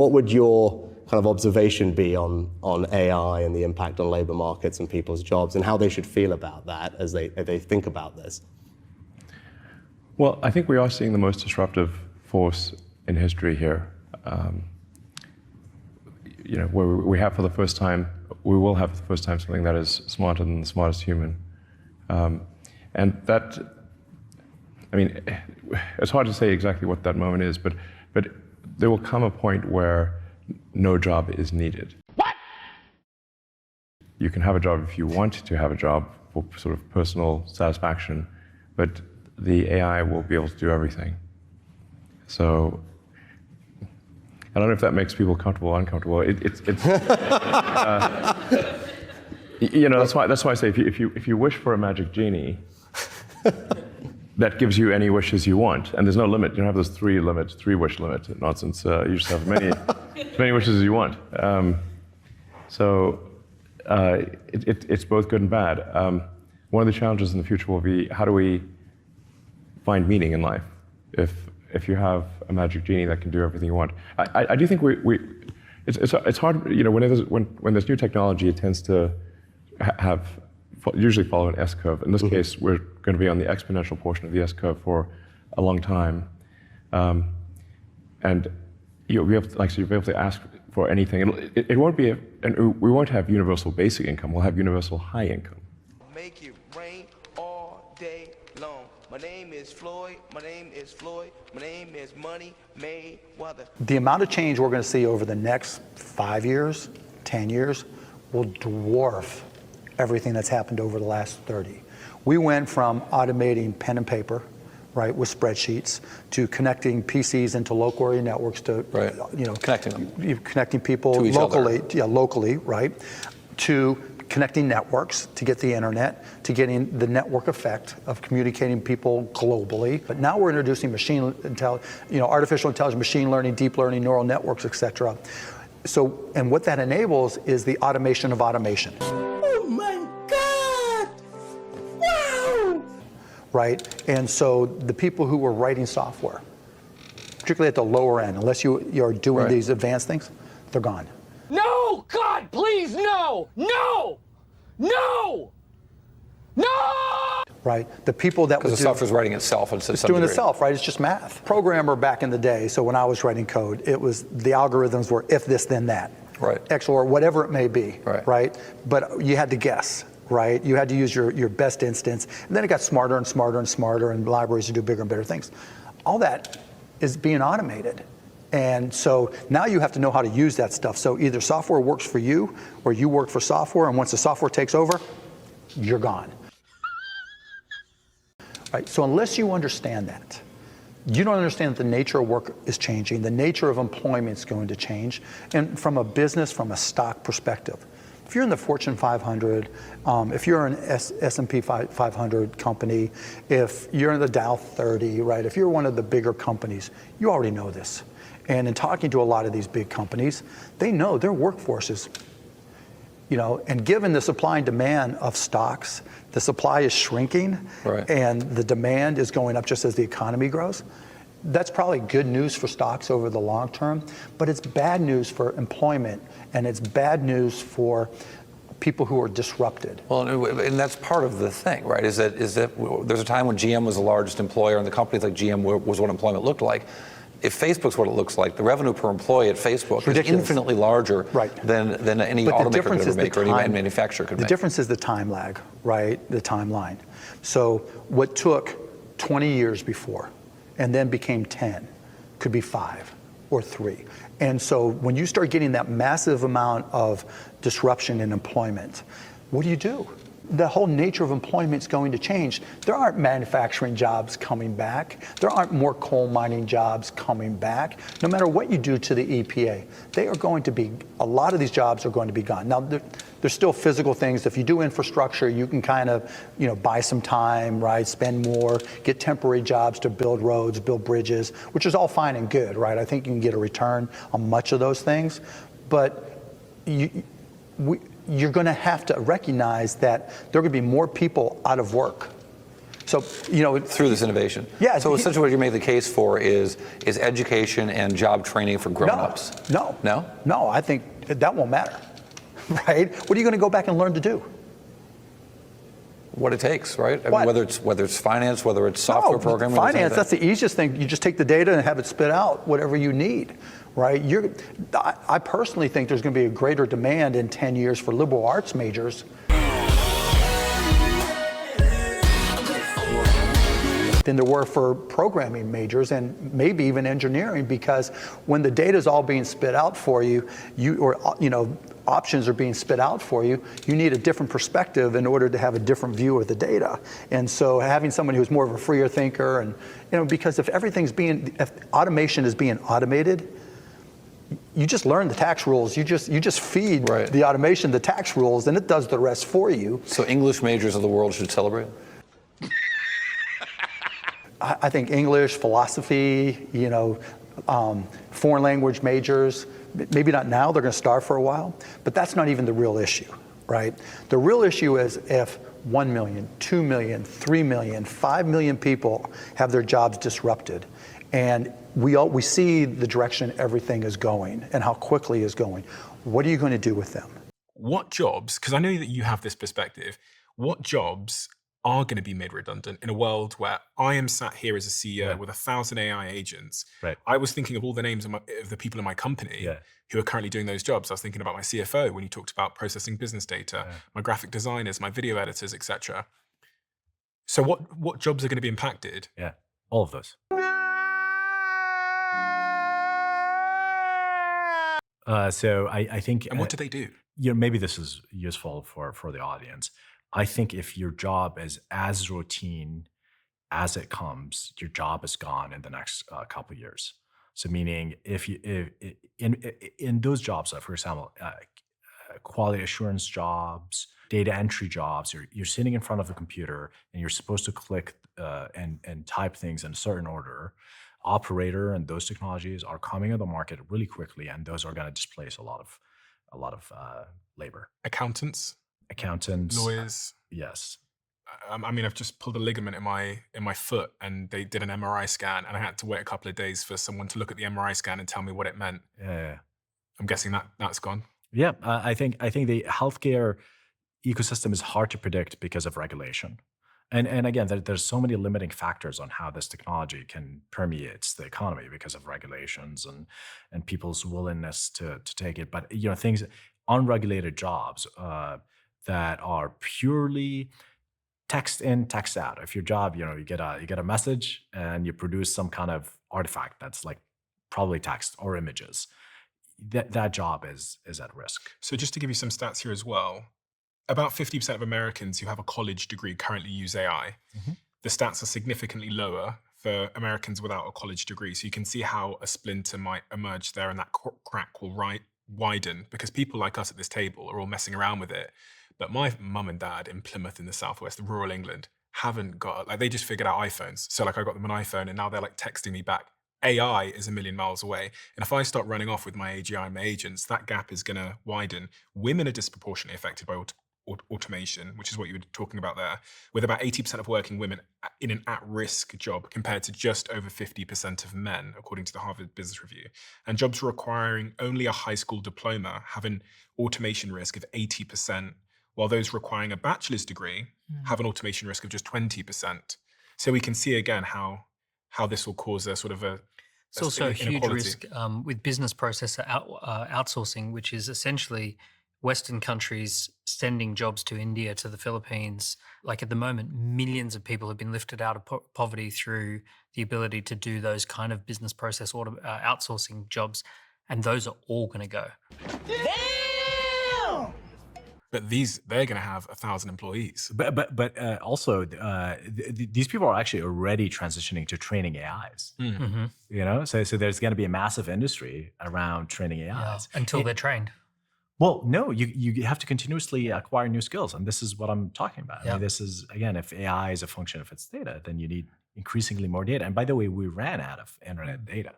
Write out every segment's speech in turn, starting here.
What would your kind of observation be on AI and the impact on labor markets and people's jobs, and how they should feel about that as they think about this? Well, I think we are seeing the most disruptive force in history here. Where we have for the first time, we will have for the first time something that is smarter than the smartest human. And that, I mean, it's hard to say exactly what that moment is, but there will come a point where no job is needed. What? You can have a job if you want to have a job for sort of personal satisfaction, but the AI will be able to do everything. So I don't know if that makes people comfortable or uncomfortable. That's why I say if you wish for a magic genie, that gives you any wishes you want, and there's no limit. You don't have those three wish limit nonsense. You just have as many wishes as you want. It's both good and bad. One of the challenges in the future will be, how do we find meaning in life if you have a magic genie that can do everything you want? I do think it's hard. When there's new technology, it tends to usually follow an S curve. In this case, we're going to be on the exponential portion of the S curve for a long time, and you'll be able to ask for anything. It won't be, we won't have universal basic income. We'll have universal high income. Make it rain all day long. My name is Floyd. My name is Floyd. My name is Money Mayweather. The amount of change we're going to see over the next 5 years, 10 years, will dwarf everything that's happened over the last 30. We went from automating pen and paper, right, with spreadsheets, to connecting PCs into local area networks to, connecting people to each locally, other. Locally, right, to connecting networks to get the internet, to getting the network effect of communicating people globally. But now we're introducing artificial intelligence, machine learning, deep learning, neural networks, et cetera. So, and what that enables is the automation of automation. Oh my God! Wow! Right? And so the people who were writing software, particularly at the lower end, unless you're doing these advanced things, they're gone. No! God, please, no! No! No! No! Right? The people that because the software's writing itself. It's doing itself, right? It's just math. Programmer back in the day, so when I was writing code, it was the algorithms were if this, then that. Right. X or whatever it may be. Right? But you had to guess. Right? You had to use your best instance. And then it got smarter and smarter and smarter, and libraries to do bigger and better things. All that is being automated. And so now you have to know how to use that stuff. So either software works for you, or you work for software, and once the software takes over, you're gone. Right? So unless you understand that, you don't understand that the nature of work is changing, the nature of employment is going to change, and from a business, from a stock perspective. If you're in the Fortune 500, if you're an S&P 500 company, if you're in the Dow 30, right? If you're one of the bigger companies, you already know this. And in talking to a lot of these big companies, they know their workforces, and given the supply and demand of stocks, the supply is shrinking, and the demand is going up just as the economy grows. That's probably good news for stocks over the long term, but it's bad news for employment, and it's bad news for people who are disrupted. Well, and that's part of the thing, right? Is that there's a time when GM was the largest employer, and the companies like GM was what employment looked like. If Facebook's what it looks like, the revenue per employee at Facebook is infinitely larger than any automaker could ever make, or any manufacturer could make. The difference is the time lag, right? The timeline. So what took 20 years before and then became 10 could be 5 or 3. And so when you start getting that massive amount of disruption in employment, what do? The whole nature of employment is going to change. There aren't manufacturing jobs coming back. There aren't more coal mining jobs coming back. No matter what you do to the EPA, a lot of these jobs are going to be gone. Now, there's still physical things. If you do infrastructure, you can kind of, buy some time, right? Spend more, get temporary jobs to build roads, build bridges, which is all fine and good, right? I think you can get a return on much of those things. But you're going to have to recognize that there are going to be more people out of work. So, you know, through this innovation. Yeah. So essentially what you make the case for is education and job training for grown-ups. No, I think that won't matter, right? What are you going to go back and learn to do? What it takes, right? I mean, whether it's finance, whether it's software programming. Finance, that's the easiest thing. You just take the data and have it spit out whatever you need, right? I personally think there's going to be a greater demand in 10 years for liberal arts majors than there were for programming majors and maybe even engineering, because when the data is all being spit out for you, options are being spit out for you, you need a different perspective in order to have a different view of the data. And so having someone who's more of a freer thinker, and because if automation is being automated, you just learn the tax rules. You just feed the automation the tax rules, and it does the rest for you. So English majors of the world should celebrate? I think English, philosophy, foreign language majors, maybe not now, they're going to starve for a while, but that's not even the real issue, right? The real issue is if 1 million, 2 million, 3 million, 5 million people have their jobs disrupted, and we see the direction everything is going and how quickly it's going. What are you going to do with them? What jobs, because I know that you have this perspective, what jobs are going to be made redundant in a world where I am sat here as a CEO with 1,000 AI agents? Right. I was thinking of all the names of the people in my company who are currently doing those jobs. I was thinking about my CFO when you talked about processing business data, my graphic designers, my video editors, etc. So what jobs are going to be impacted? Yeah, all of those. So I think... And what do they do? Maybe this is useful for the audience. I think if your job is as routine as it comes, your job is gone in the next couple of years. So meaning if in those jobs, for example, quality assurance jobs, data entry jobs, you're sitting in front of a computer and you're supposed to click and type things in a certain order. Operator and those technologies are coming on the market really quickly, and those are going to displace a lot of labor. Accountants, lawyers. Yes. I mean, I've just pulled a ligament in my foot, and they did an MRI scan, and I had to wait a couple of days for someone to look at the MRI scan and tell me what it meant. Yeah. I'm guessing that's gone. Yeah, I think the healthcare ecosystem is hard to predict because of regulation. And again, there's so many limiting factors on how this technology can permeate the economy because of regulations and people's willingness to take it. But things, unregulated jobs that are purely text in, text out. If your job, you get a message and you produce some kind of artifact that's like probably text or images, that job is at risk. So just to give you some stats here as well, about 50% of Americans who have a college degree currently use AI. Mm-hmm. The stats are significantly lower for Americans without a college degree. So you can see how a splinter might emerge there, and that crack will widen, because people like us at this table are all messing around with it. But my mum and dad in Plymouth in the southwest, rural England, haven't got, they just figured out iPhones. So I got them an iPhone, and now they're texting me back. AI is a million miles away. And if I start running off with my AGI and my agents, that gap is going to widen. Women are disproportionately affected by automation, which is what you were talking about there, with about 80% of working women in an at-risk job compared to just over 50% of men, according to the Harvard Business Review. And jobs requiring only a high school diploma have an automation risk of 80%, while those requiring a bachelor's degree have an automation risk of just 20%. So we can see again how this will cause a sort of it's also a huge risk with business process outsourcing, which is essentially Western countries sending jobs to India, to the Philippines. Like at the moment, millions of people have been lifted out of poverty through the ability to do those kind of business process outsourcing jobs, and those are all going to go. Damn! But they're going to have 1,000 employees. But also, these people are actually already transitioning to training AIs. Mm-hmm. So there's going to be a massive industry around training AIs until they're trained. Well, no, you have to continuously acquire new skills, and this is what I'm talking about. Yeah. I mean, this is, again, if AI is a function of its data, then you need increasingly more data. And by the way, we ran out of internet data.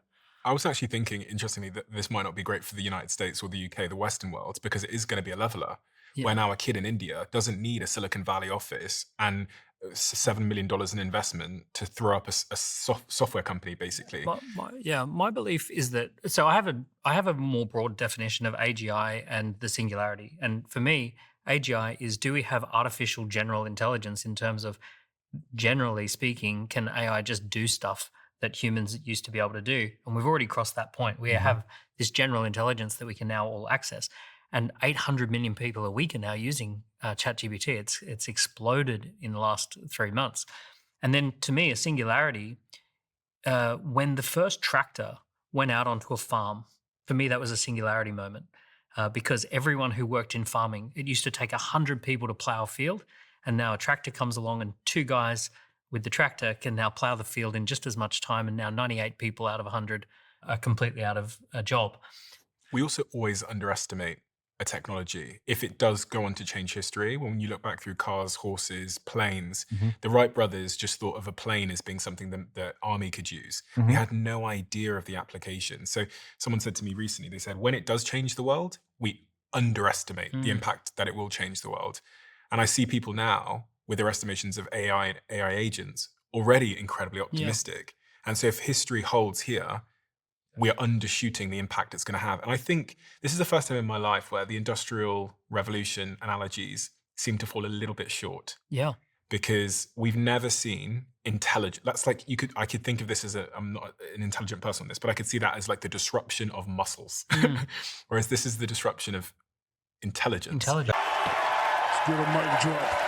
I was actually thinking, interestingly, that this might not be great for the United States or the UK, the Western world, because it is going to be a leveler. Yeah. Where now a kid in India doesn't need a Silicon Valley office and $7 million in investment to throw up a software company, basically. My belief is that, so I have a more broad definition of AGI and the singularity. And for me, AGI is, do we have artificial general intelligence in terms of, generally speaking, can AI just do stuff that humans used to be able to do? And we've already crossed that point. We have this general intelligence that we can now all access. And 800 million people a week are now using ChatGPT. It's exploded in the last 3 months. And then to me, a singularity, when the first tractor went out onto a farm, for me, that was a singularity moment because everyone who worked in farming, it used to take 100 people to plow a field. And now a tractor comes along and 2 guys with the tractor can now plow the field in just as much time. And now 98 people out of 100 are completely out of a job. We also always underestimate a technology if it does go on to change history. When you look back through cars, horses, planes, the Wright brothers just thought of a plane as being something that the army could use. They had no idea of the application. So someone said to me recently, they said, when it does change the world, we underestimate the impact that it will change the world. And I see people now with their estimations of AI and AI agents already incredibly optimistic. And so if history holds here, we are undershooting the impact it's going to have. And I think this is the first time in my life where the Industrial Revolution analogies seem to fall a little bit short. Yeah. Because we've never seen intelligent, that's like, I could think of this as I'm not an intelligent person on this, but I could see that as like the disruption of muscles. Whereas this is the disruption of intelligence. Let's get a mic drop.